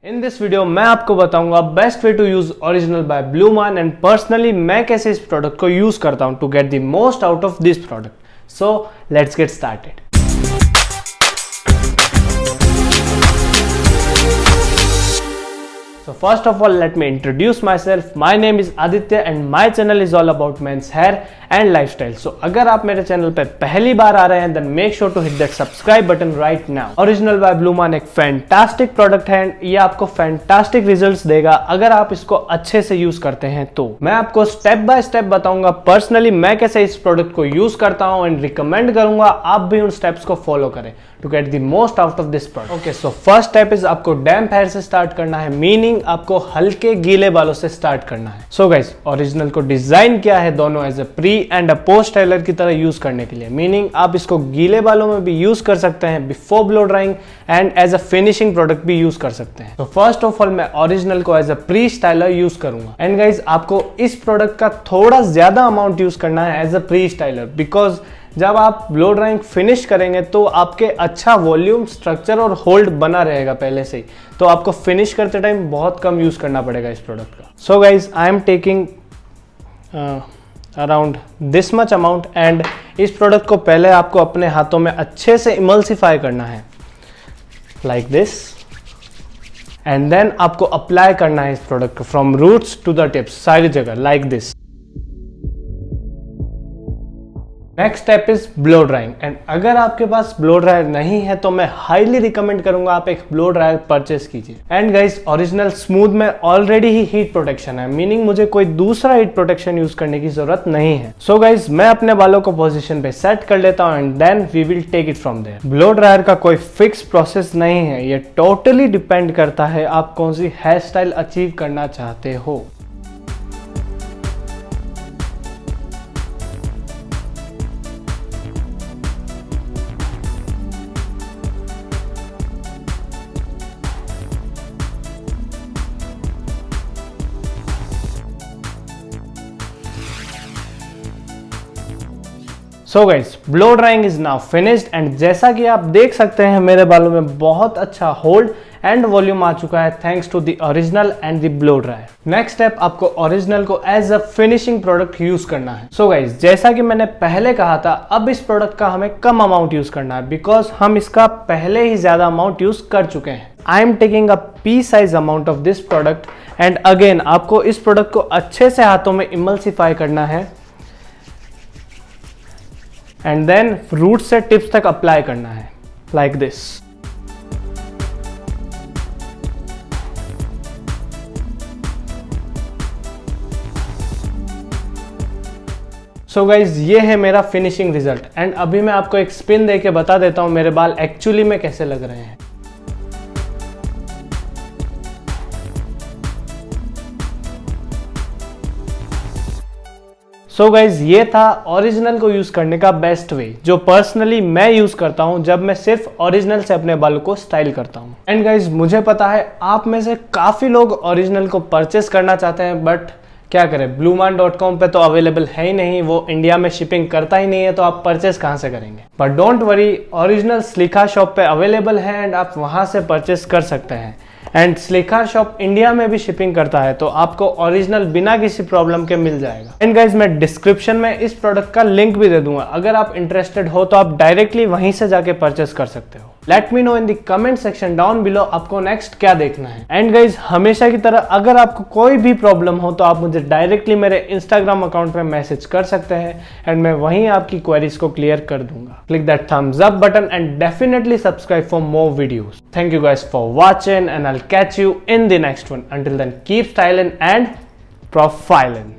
In this video मैं आपको बताऊंगा best way to use original by ब्लूमान एंड पर्सनली मैं कैसे इस प्रोडक्ट को यूज करता हूं to get the most out of this product. So let's get started. So first of all, let me introduce myself. My name is Aditya and my channel is all about men's hair and lifestyle. So अगर आप मेरे channel पे पहली बार आ रहे हैं then make sure to hit that subscribe button right now. Original by Blumaan एक fantastic product है and ये आपको fantastic results देगा अगर आप इसको अच्छे से यूज करते हैं तो। मैं आपको स्टेप बाय स्टेप बताऊंगा पर्सनली मैं कैसे इस प्रोडक्ट को यूज करता हूं एंड रिकमेंड करूंगा आप भी उन स्टेप्स को फॉलो करें to get the most out of this product. Okay, so first step is आपको damp hair से start करना है, meaning आपको हल्के गीले बालों से start करना है। So guys, ओरिजिनल को डिजाइन किया है दोनों as a pre and a post styler की तरह यूज करने के लिए, मीनिंग आप इसको गीले बालों में भी यूज कर सकते हैं before blow drying and as a finishing product भी यूज कर सकते हैं। तो फर्स्ट ऑफ ऑल मैं ओरिजिनल को as a pre styler use करूंगा एंड गाइज आपको इस प्रोडक्ट का थोड़ा ज्यादा अमाउंट यूज करना है as a pre styler, because जब आप ब्लो ड्राइंग फिनिश करेंगे तो आपके अच्छा वॉल्यूम, स्ट्रक्चर और होल्ड बना रहेगा पहले से ही, तो आपको फिनिश करते टाइम बहुत कम यूज करना पड़ेगा इस प्रोडक्ट का। So guys I am taking around this much amount and इस प्रोडक्ट को पहले आपको अपने हाथों में अच्छे से इमल्सिफाई करना है लाइक दिस एंड देन आपको अप्लाई करना है इस प्रोडक्ट को from roots to the tips सारी जगह like this. Next step is blow drying and अगर आपके पास ब्लो ड्रायर नहीं है तो मैं हाईली रिकमेंड करूंगा आप एक ब्लो ड्रायर परचेस कीजिए। एंड गाइस ओरिजिनल स्मूथ में ऑलरेडी ही हीट प्रोटेक्शन है, मीनिंग मुझे कोई दूसरा हीट प्रोटेक्शन यूज करने की जरूरत नहीं है। सो गाइस मैं अपने बालों को पोजीशन पे सेट कर लेता हूं and then we will take it from there. Blow dryer का कोई फिक्स प्रोसेस नहीं है, ये टोटली डिपेंड करता है आप कौन सी हेयर स्टाइल अचीव करना चाहते हो। So guys blow drawing is now finished and जैसा कि आप देख सकते हैं मेरे बालों में बहुत अच्छा होल्ड एंड वॉल्यूम आ चुका है thanks to the original and the blow dryer. Next step आपको ओरिजिनल को as a finishing product use करना है। सो गाइज जैसा कि मैंने पहले कहा था अब इस प्रोडक्ट का हमें कम अमाउंट यूज करना है बिकॉज हम इसका पहले ही ज्यादा अमाउंट यूज कर चुके हैं। I am taking a P size amount of this product and again आपको इस प्रोडक्ट को अच्छे से हाथों में इमल्सिफाई करना है एंड देन रूट से टिप्स तक अप्लाई करना है लाइक दिस। सो गाइज ये है मेरा फिनिशिंग रिजल्ट एंड अभी मैं आपको एक स्पिन देके बता देता हूं मेरे बाल एक्चुअली में कैसे लग रहे हैं। सो गाइज ये था ओरिजिनल को यूज करने का बेस्ट वे जो पर्सनली मैं यूज करता हूं जब मैं सिर्फ ओरिजिनल से अपने बालों को स्टाइल करता हूं। एंड गाइज मुझे पता है आप में से काफी लोग ओरिजिनल को परचेस करना चाहते हैं बट क्या करें blumaan.com पे तो अवेलेबल है ही नहीं, वो इंडिया में शिपिंग करता ही नहीं है तो आप परचेस कहां से करेंगे। बट डोंट वरी ओरिजिनल स्लीखा शॉप पे अवेलेबल है एंड आप वहां से परचेस कर सकते हैं एंड स्लीखा शॉप इंडिया में भी शिपिंग करता है तो आपको ओरिजिनल बिना किसी प्रॉब्लम के मिल जाएगा। एंड गाइज मैं डिस्क्रिप्शन में इस प्रोडक्ट का लिंक भी दे दूंगा, अगर आप इंटरेस्टेड हो तो आप डायरेक्टली वहीं से जाके परचेस कर सकते हो। Let me know in the comment section down below आपको नेक्स्ट क्या देखना है। एंड गाइज हमेशा की तरह अगर आपको कोई भी प्रॉब्लम हो तो आप मुझे डायरेक्टली मेरे इंस्टाग्राम अकाउंट पे मैसेज कर सकते हैं एंड मैं वहीं आपकी क्वेरीज को क्लियर कर दूंगा। Click that thumbs up button and definitely subscribe for more videos. Thank you guys for watching and I'll catch you in the next one. Until then, keep styling and profiling.